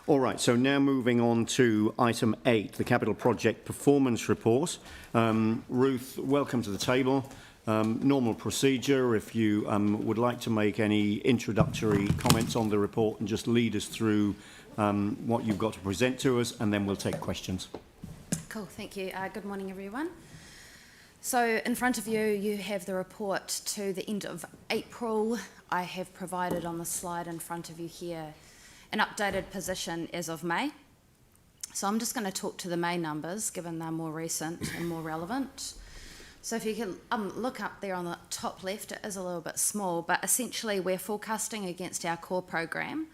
All right, so now moving on to item 8, the Capital Project Performance Report. Ruth, welcome to the table. Normal procedure, if you would like to make any introductory comments on the report and just lead us through what you've got to present to us, and then we'll take questions. Cool, thank you. Good morning, everyone. So in front of you, you have the report to the end of April. I have provided on the slide in front of you here an updated position as of May. So I'm just going to talk to the May numbers, given they're more recent and more relevant. So if you can look up there on the top left, it is a little bit small, but essentially we're forecasting against our core program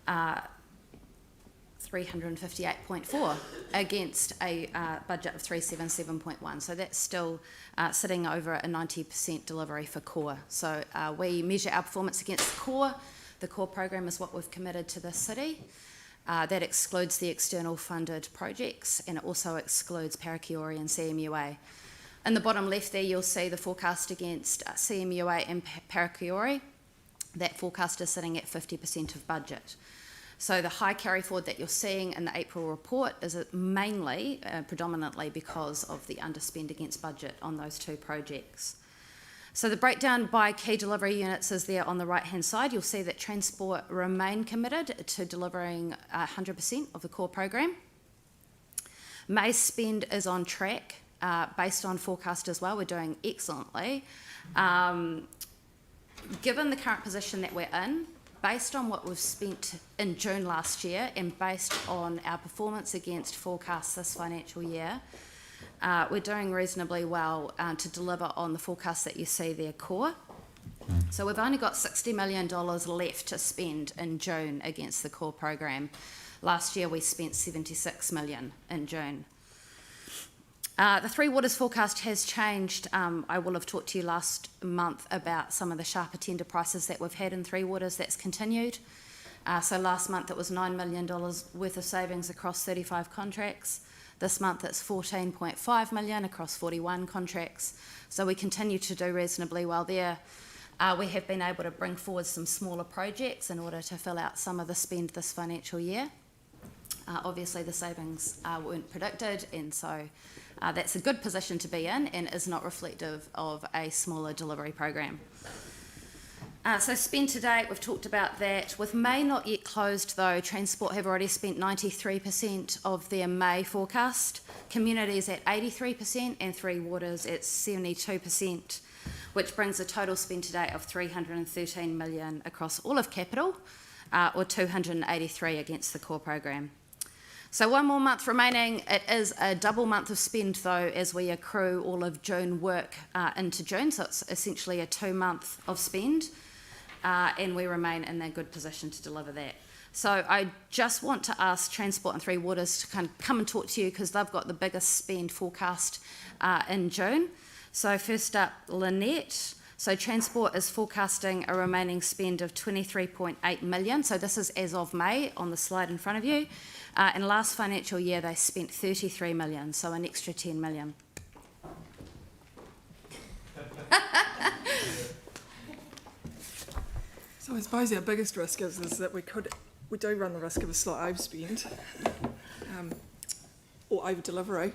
358.4 against a budget of 377.1. So that's still sitting over a 90% delivery for core. So we measure our performance against the core. The core program is what we've committed to the city. That excludes the external funded projects, and it also excludes Parakiori and CMUA. In the bottom left there, you'll see the forecast against CMUA and Parakiori. That forecast is sitting at 50% of budget. So the high carry forward that you're seeing in the April report is mainly, predominantly because of the underspend against budget on those two projects. So the breakdown by key delivery units is there on the right-hand side. You'll see that Transport remain committed to delivering 100% of the core program. May's spend is on track based on forecast as well. We're doing excellently. Given the current position that we're in, based on what we've spent in June last year and based on our performance against forecasts this financial year, we're doing reasonably well to deliver on the forecast that you see there, core. So we've only got $60 million left to spend in June against the core program. Last year we spent $76 million in June. The Three Waters forecast has changed. I will have talked to you last month about some of the sharper tender prices that we've had in Three Waters. That's continued. So last month it was $9 million worth of savings across 35 contracts. This month it's $14.5 million across 41 contracts. So we continue to do reasonably well there. We have been able to bring forward some smaller projects in order to fill out some of the spend this financial year. Obviously the savings weren't predicted, and so that's a good position to be in and is not reflective of a smaller delivery program. So spend to date, we've talked about that. With May not yet closed though, Transport have already spent 93% of their May forecast, Communities at 83% and Three Waters at 72%, which brings a total spend to date of $313 million across all of Capital, or $283 against the core program. So one more month remaining. It is a double month of spend though, as we accrue all of June work into June, so it's essentially a 2 month of spend, and we remain in a good position to deliver that. So I just want to ask Transport and Three Waters to kind of come and talk to you because they've got the biggest spend forecast in June. So first up, Lynette. So Transport is forecasting a remaining spend of $23.8 million. So this is as of May on the slide in front of you. And last financial year they spent $33 million, so an extra $10 million. So I suppose our biggest risk is that we do run the risk of a slight overspend, or over delivery,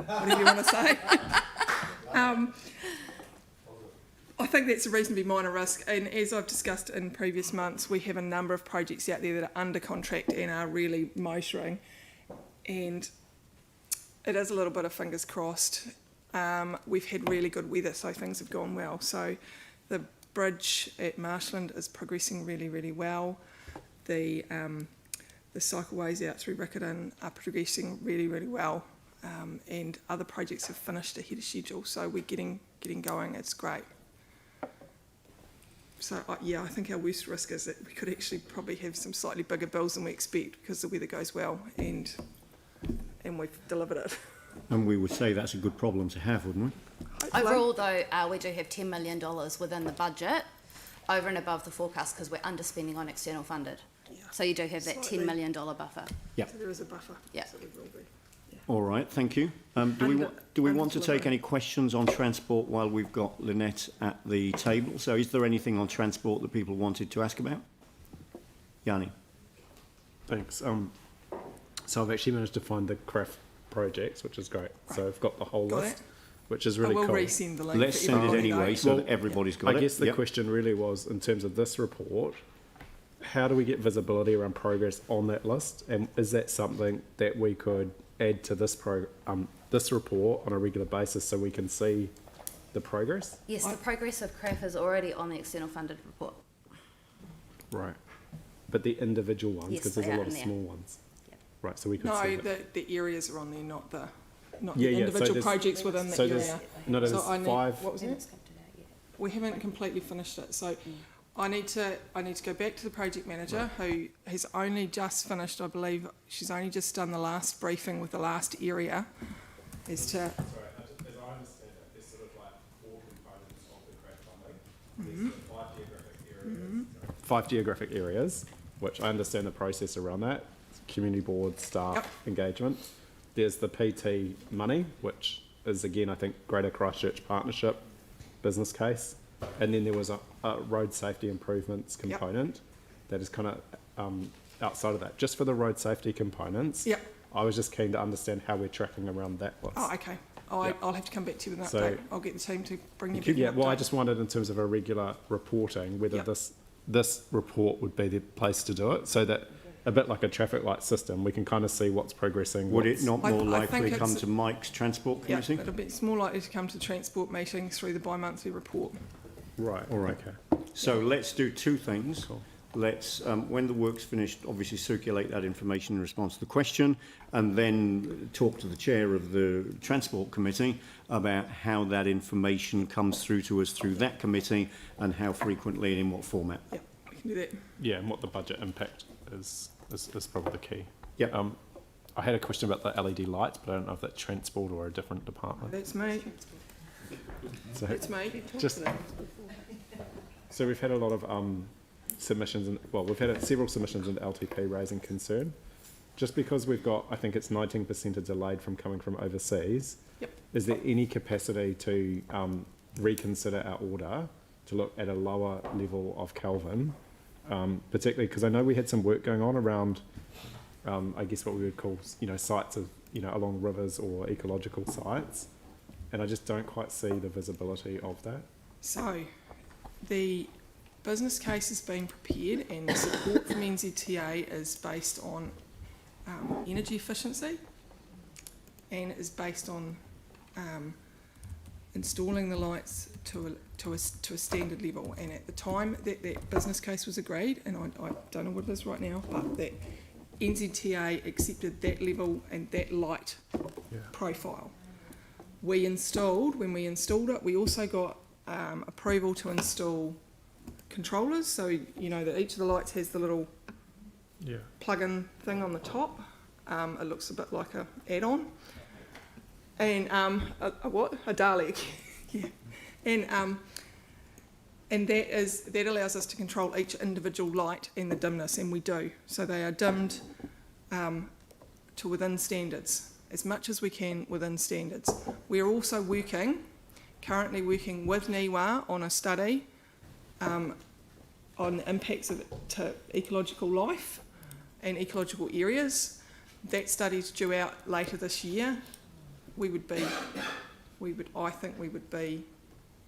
whatever you want to say. I think that's a reasonably minor risk, and as I've discussed in previous months, we have a number of projects out there that are under contract and are really motoring, and it is a little bit of fingers crossed. We've had really good weather, so things have gone well. So the bridge at Marshland is progressing really, really well. The cycleways out through Riccarton are progressing really, really well, and other projects have finished ahead of schedule, so we're getting going. It's great. So yeah, I think our worst risk is that we could actually probably have some slightly bigger bills than we expect because the weather goes well and we've delivered it. And we would say that's a good problem to have, wouldn't we? Hopefully. Overall though, we do have $10 million within the budget over and above the forecast because we're underspending on external funded. Yeah. So you do have that $10 million buffer. Yeah. So there is a buffer. Yeah. So we will be. Yeah. All right, thank you. Do we want to take any questions on Transport while we've got Lynette at the table? So is there anything on Transport that people wanted to ask about? Yanni? Thanks. So I've actually managed to find the craft projects, which is great. So I've got the whole Got list, it? which is I really will cool. resend the link. Let's for send it everybody, anyway though. so Well, that everybody's got it. I guess the Yep. question really was, in terms of this report, how do we get visibility around progress on that list? And is that something that we could add to this this report on a regular basis so we can see the progress? Yes, the progress of CRAF is already on the external funded report. Right. But the individual ones, Yes, because there's they a are lot in of there. small ones. Yep. Right, so we could No, see that. the areas are on there, not the Yeah, yeah, so individual there's- projects within the So there's, area. no, there's So I need, five. what was it? We haven't completely finished it, so I need to go back to the project manager who has only just finished. I believe she's only just done the last briefing with the last area, as to Sorry, as I understand it, there's sort of like 4 components of the craft funding. There's the 5 geographic areas. 5 geographic areas, which I understand the process around that. Community board, staff, Yep. engagement. There's the PT money, which is again, I think, Greater Christchurch Partnership business case. And then there was a road safety improvements component that is kind of outside of that. Just for the road safety components, Yep. I was just keen to understand how we're tracking around that list. oh, okay. I'll have to come back to you with an So- update. I'll get the team to bring you back Yeah, an well, I update. just wondered in terms of a regular reporting, whether Yep. this report would be the place to do it, so that a bit like a traffic light system, we can kind of see what's progressing. Would it what's- not I- more I likely think come it's- to Mike's transport Yeah, committee? it's more likely to come to transport meetings through the bi-monthly report. Right, All right. okay. So let's do two things. Cool. Let's, when the work's finished, obviously circulate that information in response to the question, and then talk to the chair of the Transport Committee about how that information comes through to us through that committee and how frequently and in what format. Yeah, we can do that. Yeah, and what the budget impact is probably the key. Yep. I had a question about the LED lights, but I don't know if that's transport or a different department. That's me. So, That's me. just, so we've had a lot of submissions, and well, we've had several submissions into LTP raising concern. Just because we've got, I think it's 19% are delayed from coming from overseas. Yep. Is there any capacity to reconsider our order to look at a lower level of Kelvin, particularly because I know we had some work going on around, I guess what we would call, sites of, along rivers or ecological sites, and I just don't quite see the visibility of that. So, the business case has been prepared and the support from NZTA is based on energy efficiency and is based on installing the lights to a standard level. And at the time that business case was agreed, and I don't know what it is right now, but that NZTA accepted that level and that light profile. When we installed it, we also got approval to install controllers, so that each of the lights has the little plug-in thing on the top. It looks a bit like a add-on, and a Dalek, yeah, and that allows us to control each individual light and the dimness, and we do. So they are dimmed to within standards, as much as we can within standards. We are also currently working with NIWA on a study on the impacts of it to ecological life and ecological areas. That study's due out later this year. I think we would be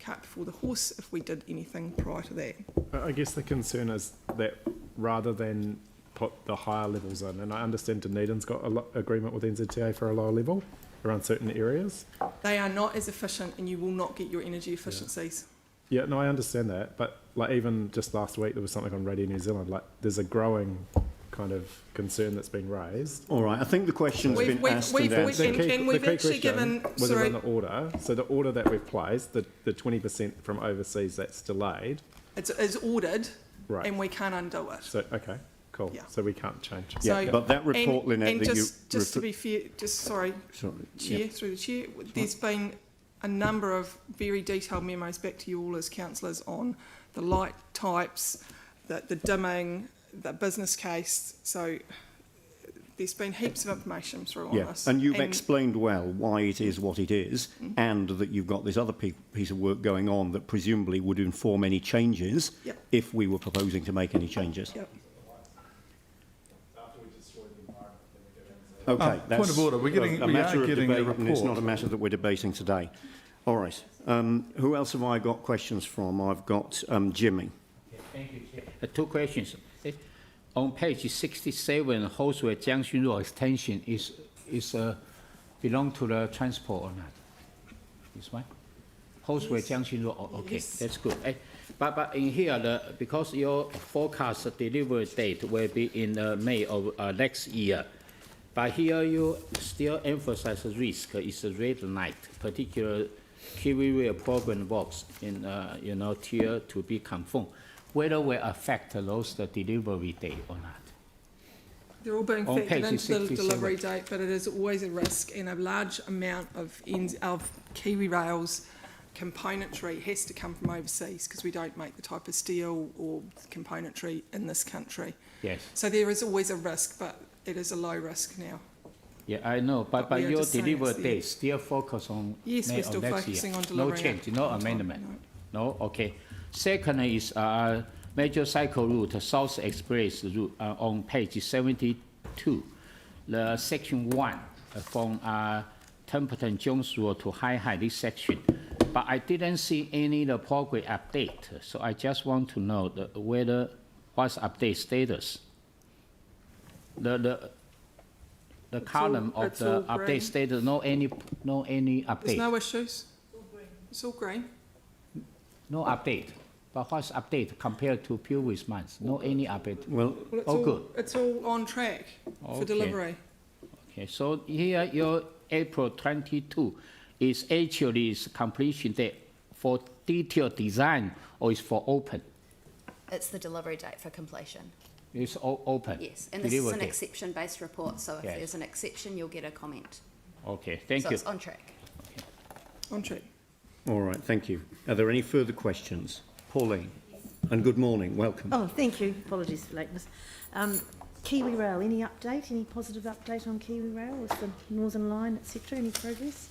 cart before the horse if we did anything prior to that. I guess the concern is that rather than put the higher levels in, and I understand Dunedin's got an agreement with NZTA for a lower level around certain areas. They are not as efficient and you will not get your energy efficiencies. Yeah, no, I understand that, but like even just last week there was something on Radio New Zealand, like there's a growing kind of concern that's been raised. All right, I think the question's been asked and answered. And we've actually given, was around the order. So the order that we've placed, the 20% from overseas that's delayed. it's ordered, Right. and we can't undo it. So, okay, cool. Yeah. So we can't change. Yeah, So- but that report, and Lynette, that just to be fair, Chair, yep. through the chair, there's been a number of very detailed memos back to you all as councillors on the light types, the dimming, the business case. So there's been heaps of information through on this. And you've explained well why it is what it is, and that you've got this other piece of work going on that presumably would inform any changes Yep. if we were proposing to make any changes. Yep. After we Okay, that's point of order. We are matter of getting a debate, and it's report. not a matter that we're debating today. All right. Who else have I got questions from? I've got Jimmy. Thank you, Chair. Two questions. On page 67, Horseway Junction Road extension is belong to the transport or not? This one? Horseway Junction Road, okay, Yes. that's good. But in here, because your forecast delivery date will be in May of next year, but here you still emphasize the risk is a red light, particular Kiwi Rail program works in tier to be confirmed. Whether will affect those the delivery date or not? They're all being On factored page into the 67. delivery date, but it is always a risk, and a large amount of Kiwi Rail's componentry has to come from overseas because we don't make the type of steel or componentry in this country. Yes. So there is always a risk, but it is a low risk now. Yeah, I know, but we are your just saying it's delivery there. date still focus on Yes, May we're of still next focusing year. on No delivering change, it no on time, amendment. no. No, okay. Second is major cycle route, South Express route on page 72. The section 1 from Templeton Jones Road to High this section. But I didn't see any the progress update, so I just want to know whether what's update status. The column of it's the all green. update status, no any There's update, no issues. It's all green. no update. But what's update compared to previous months? No any update. Well, Well, it's Oh, all, good. It's all on track for Okay. delivery. Okay, so here your April 22 is actually is completion date for detailed design or is for open? It's the delivery date for completion. It's open. Yes, and this is Delivery an date. exception-based report, so if Yes. there's an exception, you'll get a comment. Okay, thank So you. it's on track. On track. all right, thank you. Are there any further questions? Pauline, and good morning, welcome. Oh, thank you. Apologies for lateness. Kiwi Rail, any update? Any positive update on Kiwi Rail with the Northern Line, etc.? Any progress?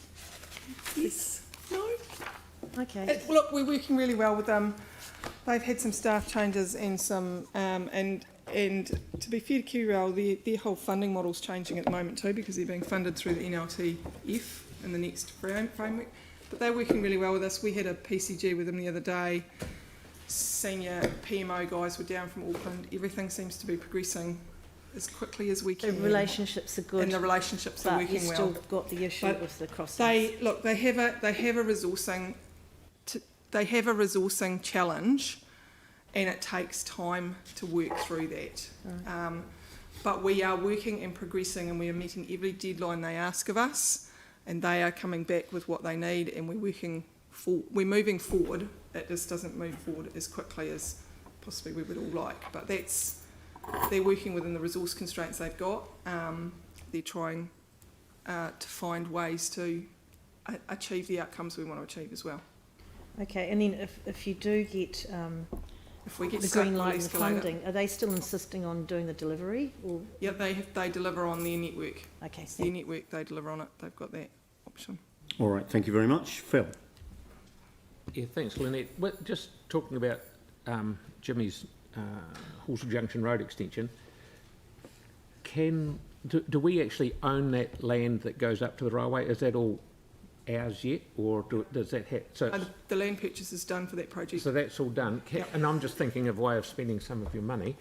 Yes. No. Okay. Well, look, we're working really well with them. They've had some staff changes and some and to be fair to Kiwi Rail, their whole funding model's changing at the moment too because they're being funded through the NLTF in the next framework. But they're working really well with us. We had a PCG with them the other day. Senior PMO guys were down from Auckland. Everything seems to be progressing as quickly as we The can. relationships are good, and the relationships are but working you've well. still got the issue But with the crossings. They have a resourcing challenge, and it takes time to work through that. But we are working and progressing, and we are meeting every deadline they ask of us, and they are coming back with what they need, and we're moving forward. It just doesn't move forward as quickly as possibly we would all like, but they're working within the resource constraints they've got. They're trying to find ways to achieve the outcomes we want to achieve as well. Okay, and then if you do get If we get the stuck, green we'll light and the escalate it. funding, are they still insisting on doing the delivery? Or Yeah, they deliver on their network. okay, It's their network, they deliver on it. They've got that option. All right, thank you very much. Phil? Yeah, thanks, Lynette. Well, just talking about Jimmy's Horseshoe Junction Road extension, do we actually own that land that goes up to the railway? Is that all ours yet, or does that have... The land purchase is done for that project. So that's all done. Yep. And I'm just thinking of a way of spending some of your money.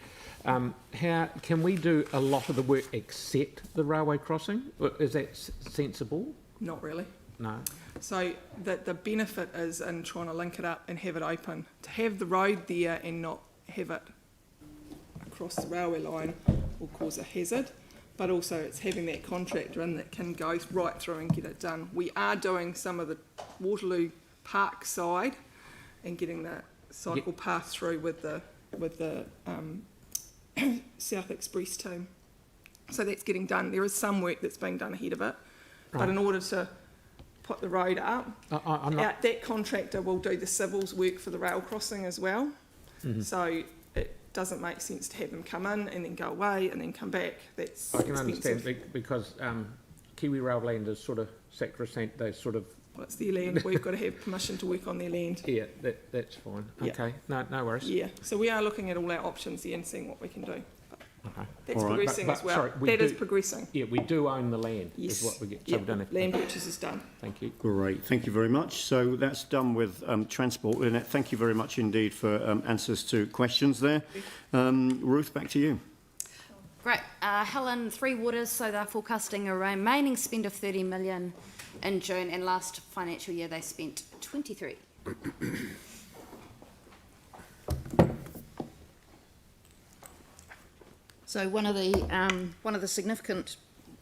How can we do a lot of the work except the railway crossing? Is that sensible? Not really. No. So the benefit is in trying to link it up and have it open. To have the road there and not have it across the railway line will cause a hazard, but also it's having that contractor in that can go right through and get it done. We are doing some of the Waterloo Park side and getting the cycle path through with the South Express team. So that's getting done. There is some work that's being done ahead of it, but in order to put the road up, I'm not... that contractor will do the civils work for the rail crossing as well. Mm-hmm. So it doesn't make sense to have them come in and then go away and then come back. That's I can expensive. understand because Kiwi Rail land is sort of sacrosanct. They sort of... Well, it's their land. We've got to have permission to work on their land. Yeah, that's fine. Yeah. Okay, no worries. Yeah. So we are looking at all our options here and seeing what we can do. Okay. That's All right. progressing But- as well. sorry, we That is do- progressing. Yeah, we do own the land, Yes. is what we get, so Yeah, we don't have land to. purchase is done. Thank you. Great, thank you very much. So that's done with transport. Lynette, thank you very much indeed for answers to questions there. Ruth, back to you. Great. Helen, Three Waters, so they're forecasting a remaining spend of 30 million in June, and last financial year they spent 23. So one of the significant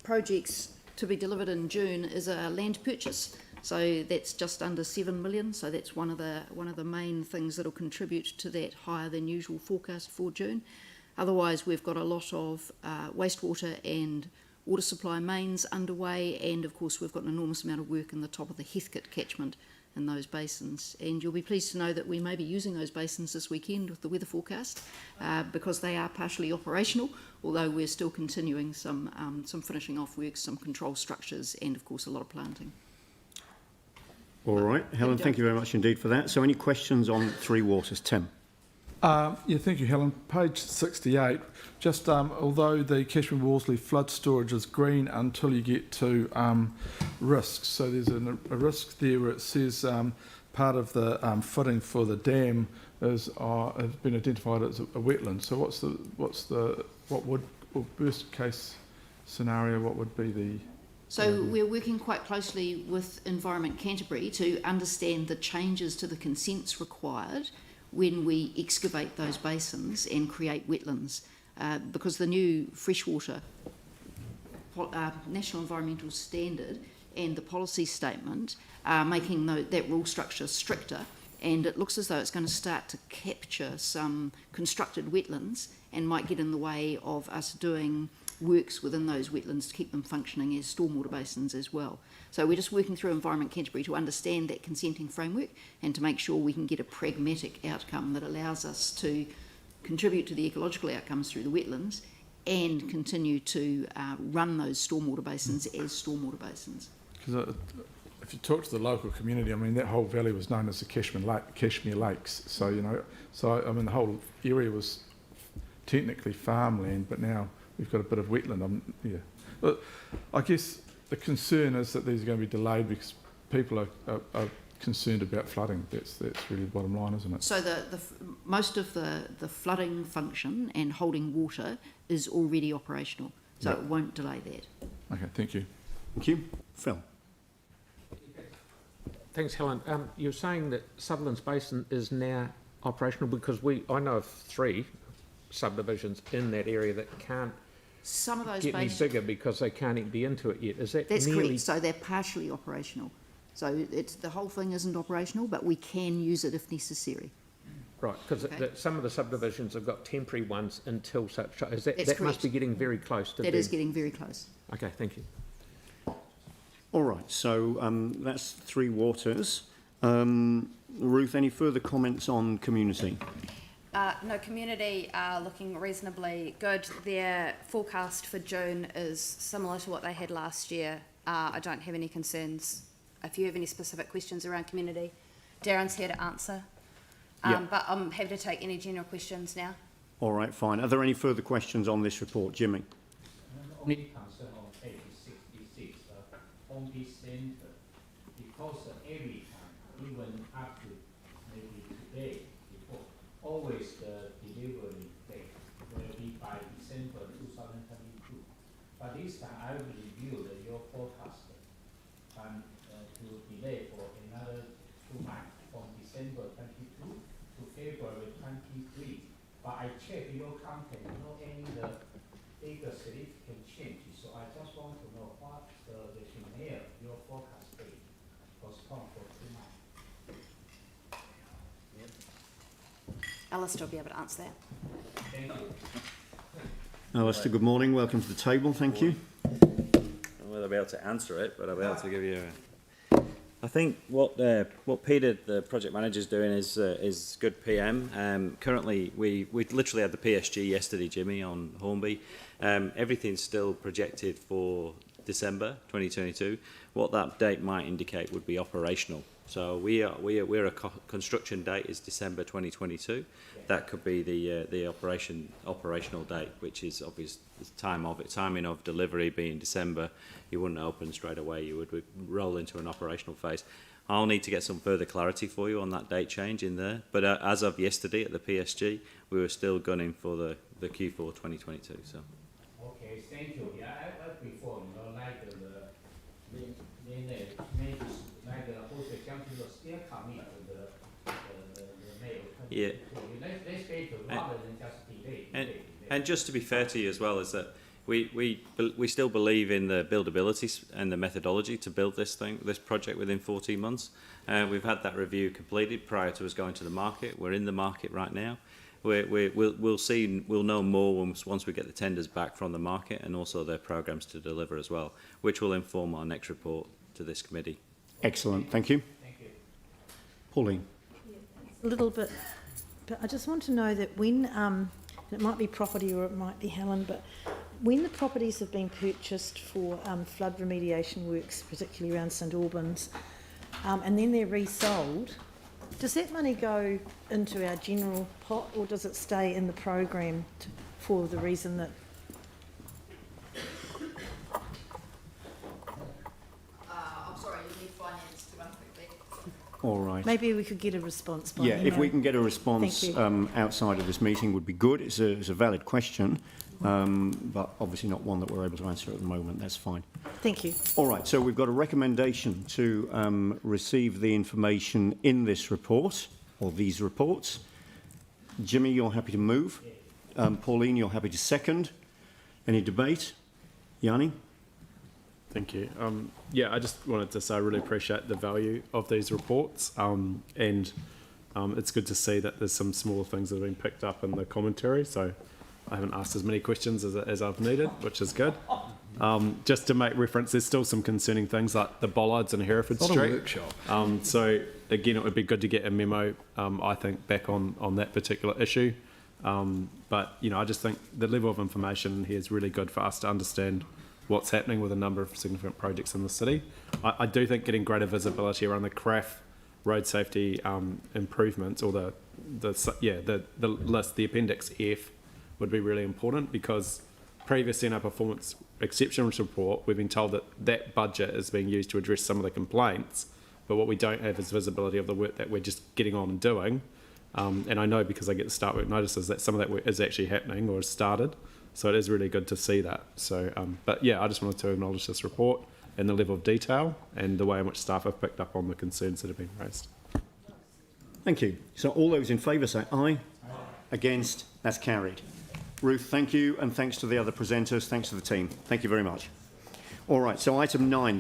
projects to be delivered in June is a land purchase. So that's just under 7 million. So that's one of the main things that will contribute to that higher than usual forecast for June. Otherwise, we've got a lot of wastewater and water supply mains underway, and of course we've got an enormous amount of work in the top of the Heathcote catchment in those basins. And you'll be pleased to know that we may be using those basins this weekend with the weather forecast because they are partially operational, although we're still continuing some finishing off works, some control structures, and of course a lot of planting. All right, Helen, thank you very much indeed for that. So any questions on Three Waters? Tim? Yeah, thank you, Helen. Page 68, just although the Cashman-Worsley flood storage is green until you get to risks, so there's a risk there where it says part of the footing for the dam has been identified as a wetland. So what would worst case scenario? What would be the? So we're working quite closely with Environment Canterbury to understand the changes to the consents required when we excavate those basins and create wetlands, because the new freshwater National Environmental Standard and the policy statement are making that rule structure stricter, and it looks as though it's going to start to capture some constructed wetlands and might get in the way of us doing works within those wetlands to keep them functioning as stormwater basins as well. So we're just working through Environment Canterbury to understand that consenting framework and to make sure we can get a pragmatic outcome that allows us to contribute to the ecological outcomes through the wetlands and continue to run those stormwater basins as stormwater basins. Because if you talk to the local community, I mean, that whole valley was known as the Cashmere Lakes. So, I mean, the whole area was technically farmland, but now we've got a bit of wetland. But I guess the concern is that these are going to be delayed because people are concerned about flooding. That's really the bottom line, isn't it? So most of the flooding function and holding water is already operational, so it won't delay that. Okay, thank you. Thank you. Phil? Thanks, Helen. You're saying that Sutherlands Basin is now operational because I know of 3 subdivisions in that area that can't Some of those get any basins. bigger because they can't empty into it yet. Is that That's nearly correct. So they're partially operational. So the whole thing isn't operational, but we can use it if necessary. right? Because Okay. some of the subdivisions have got temporary ones until such. Is that That's that correct. must be getting very close to That being- is getting very close. Okay, thank you. All right, so that's Three Waters. Ruth, any further comments on community? No, community are looking reasonably good. Their forecast for June is similar to what they had last year. I don't have any concerns. If you have any specific questions around community, Darren's here to answer. Yeah. But I'm happy to take any general questions now. All right, fine. Are there any further questions on this report? Jimmy? Only concern on page 66, Homeby Center, because every time, even up to maybe today, before, always the delivery date will be by December 2022. But this time I will review your forecast and to delay for another 2 months, from December 22 to February 23. But I checked your content, no any the bigger significant change. So I just want to know what the rationale your forecast date postponed for 2 months. Alistair will be able to answer that. Thank you. Alistair, good morning. Welcome to the table. Thank you. I won't be able to answer it, but I'll be able to give you I think what Peter, the project manager, is doing is good PM. Currently, we literally had the PSG yesterday, Jimmy, on Hornby. Everything's still projected for December 2022. What that date might indicate would be operational So we're a construction date is December 2022. That could be the operational date, which is obvious the timing of delivery being December. You wouldn't open straight away. You would roll into an operational phase. I'll need to get some further clarity for you on that date change in there. But as of yesterday at the PSG, we were still gunning for the Q4 2022. So. Okay, thank you. Yeah, I before, like like the wholesale junction was still coming to the mail. Yeah. Let's get to rather than just delay. And just to be fair to you as well, is that we still believe in the buildability and the methodology to build this project within 14 months. We've had that review completed prior to us going to the market. We're in the market right now. We'll know more once we get the tenders back from the market and also their programs to deliver as well, which will inform our next report to this committee. Excellent, thank you. Thank you. Pauline. A little bit, but I just want to know that when, it might be property or it might be Helen, but when the properties have been purchased for flood remediation works, particularly around St Albans, and then they're resold, does that money go into our general pot or does it stay in the program for the reason that... I'm sorry, you need finance to run quickly. All right. Maybe we could get a response by Yeah, if email. we can get a response Thank you. outside of this meeting would be good. It's a valid question, but obviously not one that we're able to answer at the moment. That's fine. Thank you. All right, so we've got a recommendation to receive the information in this report, or these reports. Jimmy, you're happy to move. Pauline, you're happy to second. Any debate? Yanni? Thank you. Yeah, I just wanted to say I really appreciate the value of these reports, and it's good to see that there's some smaller things that have been picked up in the commentary, so I haven't asked as many questions as I've needed, which is good. Just to make reference, there's still some concerning things like the bollards in Hereford Street. Workshop. So again, it would be good to get a memo, I think, back on that particular issue. But, you know, I just think the level of information here is really good for us to understand what's happening with a number of significant projects in the city. I do think getting greater visibility around the CRAF road safety improvements, or the list, the Appendix F, would be really important, because previously in our performance exceptions report, we've been told that that budget is being used to address some of the complaints, but what we don't have is visibility of the work that we're just getting on and doing. And I know, because I get the start work notices, that some of that work is actually happening or has started. So it is really good to see that. So, but yeah, I just wanted to acknowledge this report and the level of detail and the way in which staff have picked up on the concerns that have been raised. Thank you. So all those in favour say aye. Against? That's carried. Ruth, thank you, and thanks to the other presenters. Thanks to the team. Thank you very much. All right, so item 9.